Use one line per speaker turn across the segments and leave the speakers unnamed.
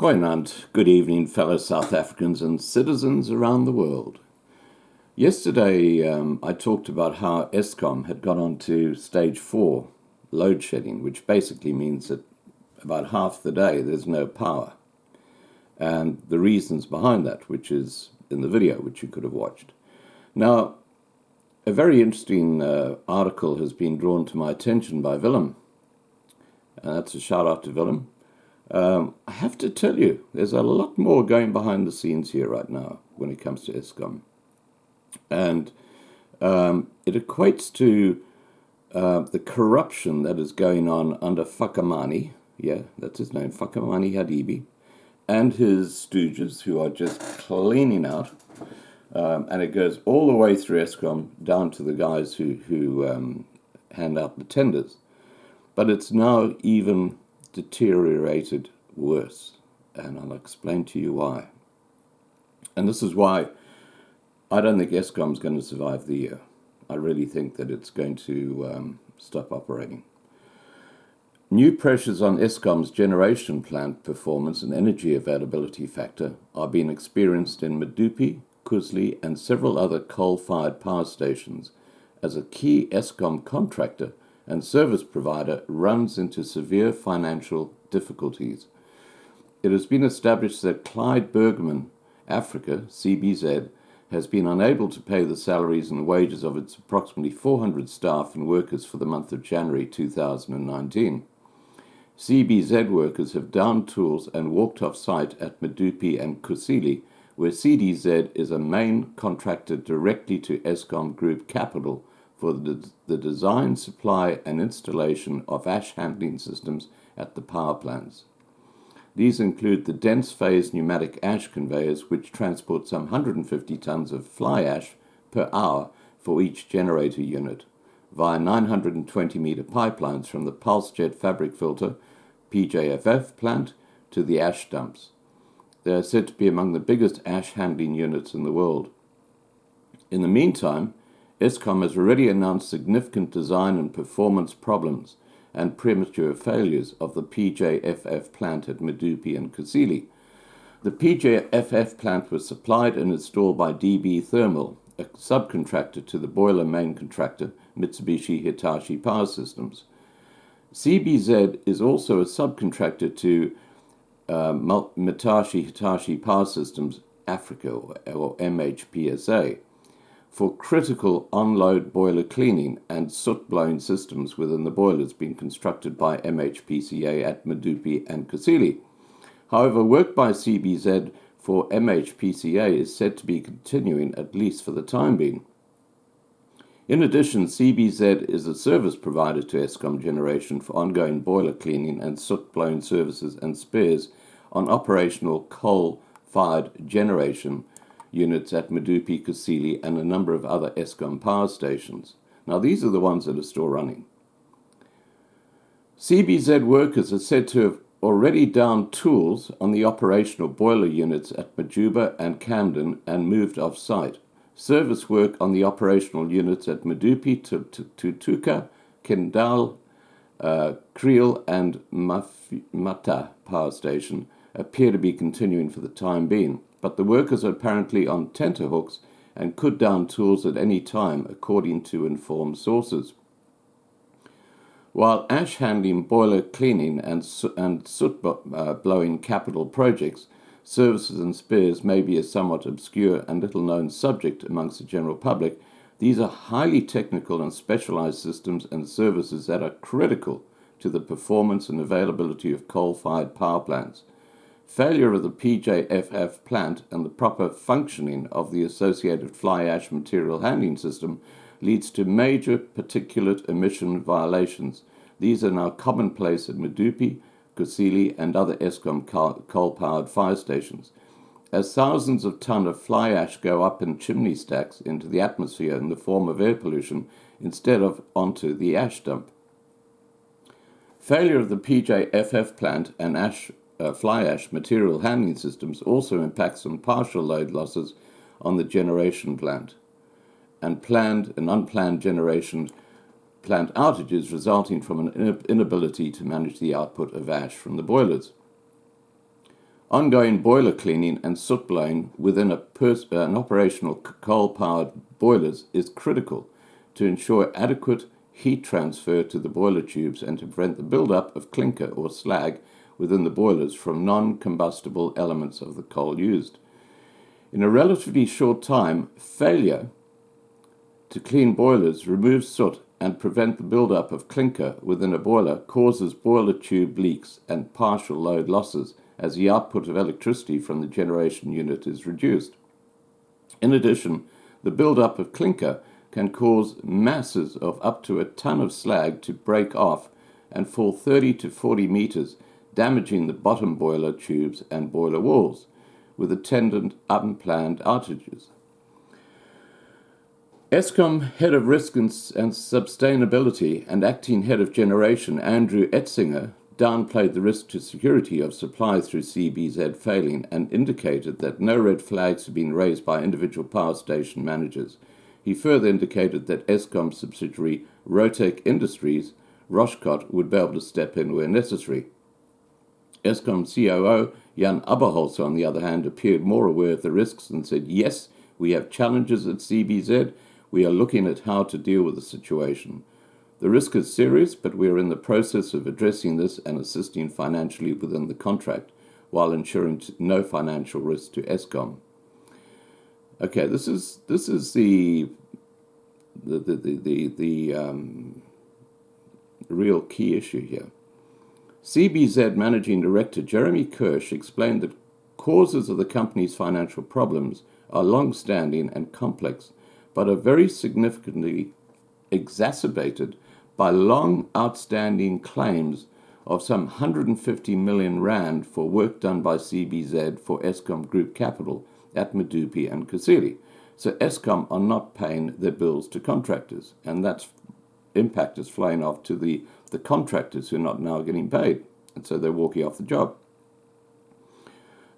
Goeienaand, good evening, fellow South Africans and citizens around the world. Yesterday, I talked about how Eskom had got on to stage 4 load shedding, which basically means that about half the day there's no power. And the reasons behind that, which is in the video, which you could have watched. Now, a very interesting article has been drawn to my attention by Willem. And that's a shout out to Willem. I have to tell you, there's a lot more going behind the scenes here right now when it comes to Eskom. And it equates to the corruption that is going on under Fakamani, yeah, that's his name, Fakamani Hadibi, and his stooges who are just cleaning out. And it goes all the way through Eskom down to the guys who hand out the tenders. But it's now even deteriorated worse, and I'll explain to you why. And this is why I don't think Eskom's going to survive the year. I really think that it's going to stop operating. New pressures on Eskom's generation plant performance and energy availability factor are being experienced in Medupi, Kusli, and several other coal-fired power stations as a key Eskom contractor and service provider runs into severe financial difficulties. It has been established that Clyde Bergman Africa, CBZ, has been unable to pay the salaries and wages of its approximately 400 staff and workers for the month of January 2019. CBZ workers have downed tools and walked off site at Medupi and Kusili, where CDZ is a main contractor directly to Eskom Group Capital for the design, supply, and installation of ash handling systems at the power plants. These include the dense phase pneumatic ash conveyors, which transport some 150 tons of fly ash per hour for each generator unit, via 920-meter pipelines from the pulse jet fabric filter, PJFF plant, to the ash dumps. They are said to be among the biggest ash handling units in the world. In the meantime, Eskom has already announced significant design and performance problems and premature failures of the PJFF plant at Medupi and Kusili. The PJFF plant was supplied and installed by DB Thermal, a subcontractor to the boiler main contractor, Mitsubishi Hitachi Power Systems. CBZ is also a subcontractor to Mitsubishi Hitachi Power Systems Africa, or MHPSA, for critical on-load boiler cleaning and soot-blowing systems within the boilers being constructed by MHPCA at Medupi and Kusili. However, work by CBZ for MHPCA is said to be continuing, at least for the time being. In addition, CBZ is a service provider to Eskom Generation for ongoing boiler cleaning and soot-blowing services and spares on operational coal-fired generation units at Medupi, Kusili, and a number of other Eskom power stations. Now, these are the ones that are still running. CBZ workers are said to have already downed tools on the operational boiler units at Majuba and Camden and moved off-site. Service work on the operational units at Medupi, Tutuka, Kendal, Kriel, and Mata power station appear to be continuing for the time being, but the workers are apparently on tenterhooks and could down tools at any time, according to informed sources. While ash handling, boiler cleaning, and soot-blowing capital projects, services and spares may be a somewhat obscure and little-known subject amongst the general public, these are highly technical and specialized systems and services that are critical to the performance and availability of coal-fired power plants. Failure of the PJFF plant and the proper functioning of the associated fly ash material handling system leads to major particulate emission violations. These are now commonplace at Medupi, Kusili, and other Eskom coal-powered fire stations. As thousands of tons of fly ash go up in chimney stacks into the atmosphere in the form of air pollution instead of onto the ash dump. Failure of the PJFF plant and fly ash material handling systems also impacts on partial load losses on the generation plant and planned and unplanned generation plant outages resulting from an inability to manage the output of ash from the boilers. Ongoing boiler cleaning and soot blowing within an operational coal-powered boilers is critical to ensure adequate heat transfer to the boiler tubes and to prevent the build-up of clinker or slag within the boilers from non-combustible elements of the coal used. In a relatively short time, failure to clean boilers, remove soot, and prevent the build-up of clinker within a boiler causes boiler tube leaks and partial load losses as the output of electricity from the generation unit is reduced. In addition, the build-up of clinker can cause masses of up to a ton of slag to break off and fall 30 to 40 meters, damaging the bottom boiler tubes and boiler walls, with attendant unplanned outages. Eskom Head of Risk and Sustainability and Acting Head of Generation, Andrew Etzinger, downplayed the risk to security of supply through CBZ failing and indicated that no red flags had been raised by individual power station managers. He further indicated that Eskom subsidiary Rotec Industries, Roshkot, would be able to step in where necessary. Eskom COO Jan Aberholzer, on the other hand, appeared more aware of the risks and said, "Yes, we have challenges at CBZ. We are looking at how to deal with the situation. The risk is serious, but we are in the process of addressing this and assisting financially within the contract, while ensuring no financial risk to Eskom." Okay, this is the real key issue here. CBZ Managing Director Jeremy Kirsch explained that causes of the company's financial problems are long-standing and complex, but are very significantly exacerbated by long outstanding claims of some 150 million rand for work done by CBZ for Eskom Group Capital at Medupi and Kusile. So Eskom are not paying their bills to contractors, and that impact is flowing off to the contractors who are not now getting paid, and so they're walking off the job.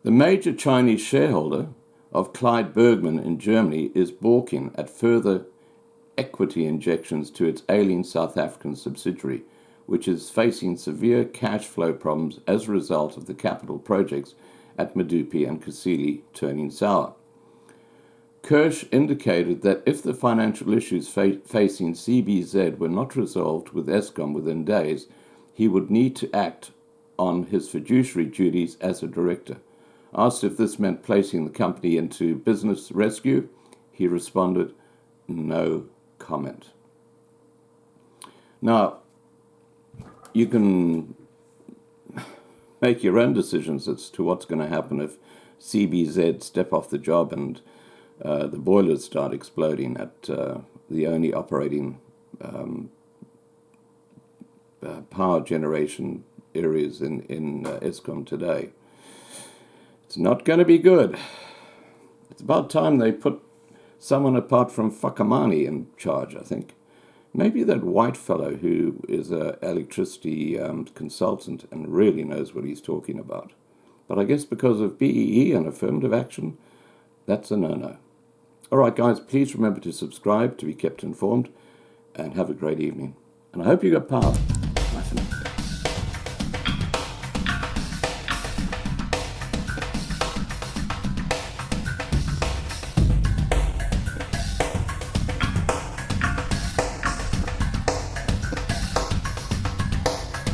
The major Chinese shareholder of Clyde Bergman in Germany is balking at further equity injections to its ailing South African subsidiary, which is facing severe cash flow problems as a result of the capital projects at Medupi and Kusile turning sour. Kirsch indicated that if the financial issues facing CBZ were not resolved with Eskom within days, he would need to act on his fiduciary duties as a director. Asked if this meant placing the company into business rescue, he responded, "No comment." Now, you can make your own decisions as to what's going to happen if CBZ step off the job and the boilers start exploding at the only operating power generation areas in Eskom today. It's not going to be good. It's about time they put someone apart from Fakamani in charge, I think. Maybe that white fellow who is an electricity consultant and really knows what he's talking about. But I guess because of BEE and affirmative action, that's a no-no. All right, guys, please remember to subscribe to be kept informed, and have a great evening. And I hope you got power. Bye for now.